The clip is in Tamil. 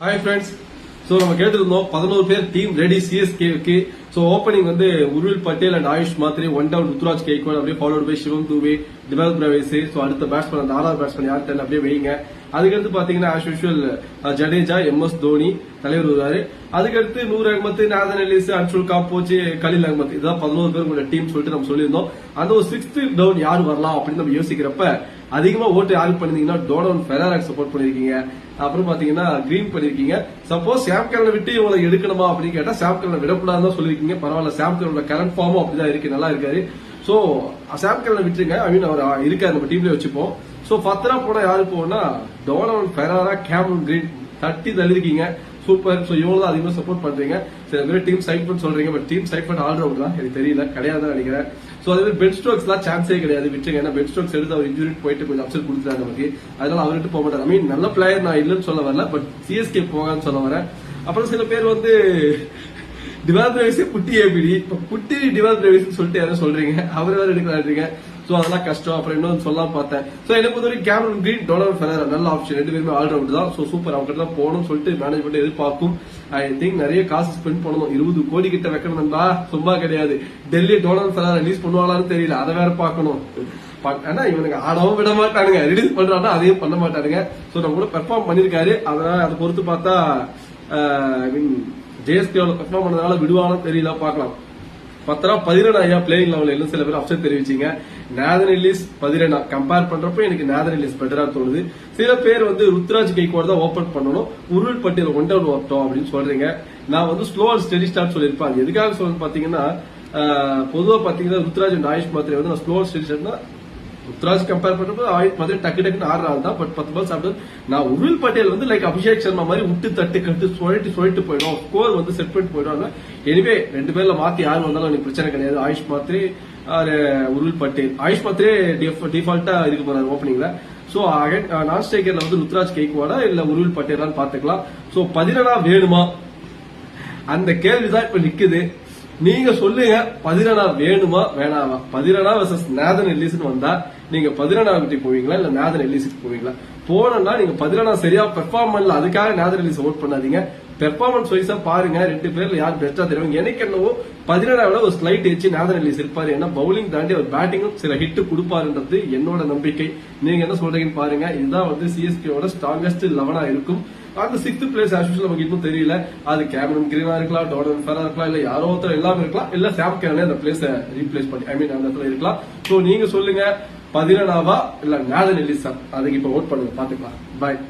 Hi friends. So நம்ம கேட்டிருந்தோம் 11 பேர் டீம் ரெடி சிஎஸ்கேக்கு. சோ ஓபனிங் வந்து Urvil Patel and Ayush Mhatre, one down Ruturaj Gaikwad, அப்படியே followed by Shivam Dube, Dewald Brevis. So அடுத்த பேட்ஸ்மேன் அந்த 6வது பேட்ஸ்மேன் யார் தெரியல, அப்படியே வைங்க. அதுக்கடுத்து பாத்தீங்கன்னா as usual Jadeja, MS Dhoni தலைவர் வருவாரு. அதுக்கடுத்து நூர் அகமத், நாதன் எலிஸ், அன்சுல் காப்போச்சு, கலீல் அகமத். இதுதான் 11 பேர் உங்களோட டீம் சொல்லிட்டு நம்ம சொல்லியிருந்தோம். அந்த ஒரு 6th டவுன் யார் வரலாம் அப்படின்னு நம்ம யோசிக்கிறப்ப அதிகமா ஓட்டு யாருக்கு பண்ணிருந்தீங்கன்னா டோனோன் ஃபெராராக்கு சப்போர்ட் பண்ணிருக்கீங்க. அப்புறம் பாத்தீங்கன்னா கிரீன் பண்ணிருக்கீங்க. சப்போஸ் சாம் கரனை விட்டு இவங்களை எடுக்கணுமா அப்படின்னு கேட்டா சாம் கரனை விடக்கூடாதுன்னு சொல்லிருக்கீங்க. பரவாயில்ல, சாம் கரனோட கரண்ட் ஃபார்மும் அப்படிதான் இருக்கு, நல்லா இருக்காரு. சோ சாம் கரனை விட்டுருங்க, ஐ மீன் அவர் இருக்காரு, நம்ம டீம்ல வச்சுப்போம். சோ 10 போனா யாரு போனா டோனோன் ஃபெராரா, கேமரன் கிரீன் தட்டி தள்ளிருக்கீங்க. சூப்பர். சோ இவங்க தான் அதிகமா சப்போர்ட் பண்றீங்க. சில பேர் டீம் சைட் பண்ண சொல்றீங்க, பட் டீம் சைட் பண்ண ஆல்ரவுண்டர் தான், எனக்கு தெரியல, கிடையாது நினைக்கிறேன். சோ அதே மாதிரி பென் ஸ்டோக்ஸ் எல்லாம் சான்ஸே கிடையாது, விட்டுருங்க. ஏன்னா பென் ஸ்டோக்ஸ் எடுத்து அவர் இன்ஜுரி போயிட்டு கொஞ்சம் அப்செட் கொடுத்துட்டாங்க நமக்கு, அதனால அவர்கிட்ட போக மாட்டார். ஐ மீன் நல்ல பிளேயர், நான் இல்லைன்னு சொல்ல வரல, பட் சிஎஸ்கே போகான்னு சொல்ல வரேன். அப்புறம் சில பேர் வந்து டிவால் பிரேவிஸே குட்டி ஏபிடி, குட்டி டிவால் பிரேவிஸ் சொல்லிட்டு யாரும் சொல்றீங்க, அவர் வேற எடுக்கிறாங்க. சோ அதெல்லாம் கஷ்டம். அப்புறம் இன்னொன்று சொல்லலாம் பார்த்தேன். சோ எனக்கு பொறுத்த வரைக்கும் கேமரன் கிரீன், டோனோன் ஃபெராரா நல்ல ஆப்ஷன், ரெண்டு பேருமே ஆல்ரவுண்ட் தான். சோ சூப்பர், அவங்க தான் போகணும்னு சொல்லிட்டு மேனேஜ்மெண்ட் எதிர்பார்க்கும். ஐ திங்க் நிறைய காசு ஸ்பெண்ட் பண்ணணும், 20 கோடி கிட்ட வைக்கணும்னா சும்மா கிடையாது. டெல்லி டோனோன் ஃபெராரா ரிலீஸ் பண்ணுவாங்களான்னு தெரியல, அதை வேற பார்க்கணும். ஆனா இவனுக்கு ஆடவும் விட மாட்டானுங்க, ரிலீஸ் பண்றாங்கன்னா அதையும் பண்ண மாட்டானுங்க. சோ நம்ம கூட பெர்ஃபார்ம் பண்ணிருக்காரு, அதனால அதை பொறுத்து பார்த்தா ஜேஎஸ்கேல பெர்ஃபார்ம் பண்ணதுனால விடுவாலும் தெரியல, பார்க்கலாம். 11 பிளேயிங் லெவல் சில பேர் அப்செட் தெரிவிச்சீங்க. நாதன் எல்லிஸ் 11 கம்பேர் பண்றப்ப எனக்கு நாதன் எல்லிஸ் பெட்டரா தோணுது. சில பேர் வந்து ருத்ராஜ் கேக்வாட் தான் ஓபன் பண்ணணும், உருள் பட்டேல் ஒன் டவுன் வரட்டும் அப்படின்னு சொல்றீங்க. நான் வந்து ஸ்லோ அண்ட் ஸ்டெடி ஸ்டார்ட் சொல்லியிருப்பேன். எதுக்காக சொல்றது பாத்தீங்கன்னா, பொதுவா பாத்தீங்கன்னா ருத்ராஜ் அண்ட் ஆயுஷ் மாத்திரை வந்து நான் ஸ்லோ அண்ட் ஸ்டெடி ஸ்டார்ட்னா ருத்ராஜ் கம்பேர் பண்றப்ப ஆயுஷ் மாதிரி டக்கு டக்குன்னு ஆடுறாள் தான். பட் 10 பால் சாப்பிட்டு நான் உருள் பட்டேல் வந்து லைக் அபிஷேக் சர்மா மாதிரி விட்டு தட்டு கட்டு சொல்லிட்டு போயிடும், ஸ்கோர் வந்து செட் பண்ணிட்டு போயிடும். எனிவே 2 பேர்ல மாத்தி யாரும் வந்தாலும் எனக்கு பிரச்சனை கிடையாது. ஆயுஷ் மாத்திரே உருள் பட்டேல், ஆயுஷ் மாத்திரே டிஃபால்ட்டா இருக்க போறாரு ஓப்பனிங்ல. சோ நான் ஸ்ட்ரைக்கர்ல வந்து ருத்ராஜ் கேக்வாடா இல்ல உருள் பட்டேலான்னு பாத்துக்கலாம். சோ 11 வேணுமா அந்த கேள்விதான் இப்ப நிக்குது. நீங்க சொல்லுங்க, 11 வேணுமா வேணாமா? 11 வெர்சஸ் நாதன் எல்லிஸ்னு வந்தா நீங்க 11 கிட்ட போவீங்களா இல்ல நாதன் எல்லிஸ்க்கு போவீங்களா? போனா நீங்க 11 சரியா பெர்ஃபார்ம் பண்ணல, அதுக்காக நாதன் எல்லிஸ் ஓட் பண்ணாதீங்க. பெர்ஃபார்மன்ஸ் வைஸா பாருங்க, 2 பேர்ல யார் பெஸ்டா தெரியும். எனக்கு என்னவோ 11 ஒரு ஸ்லைட் வச்சு நாதன் எல்லிஸ் இருப்பாரு. ஏன்னா பவுலிங் தாண்டி அவர் பேட்டிங்கும் சில ஹிட் கொடுப்பாருன்றது என்னோட நம்பிக்கை. நீங்க என்ன சொல்றீங்கன்னு பாருங்க. இதுதான் வந்து சிஎஸ்கேவோட ஸ்ட்ராங்கஸ்ட் 11 இருக்கும். அந்த 6th பிளேஸ் ஆஸ் யூசுவல் நமக்கு இன்னும் தெரியல. அது கேமரன் கிரீனா இருக்கலாம், டோனோன் ஃபெராரா இருக்கலாம், இல்ல யாரோ ஒருத்தர் எல்லாமே இருக்கலாம், இல்ல சாம் கரனே அந்த பிளேஸ் ரீப்ளேஸ் பண்ணி ஐ மீன் அந்த இடத்துல இருக்கலாம். சோ நீங்க சொல்லுங்க, 11 இல்ல நாதன் எல்லிஸா? அதுக்கு இப்ப ஓட் பண்ணுங்க, பாத்துக்கலாம். பாய்.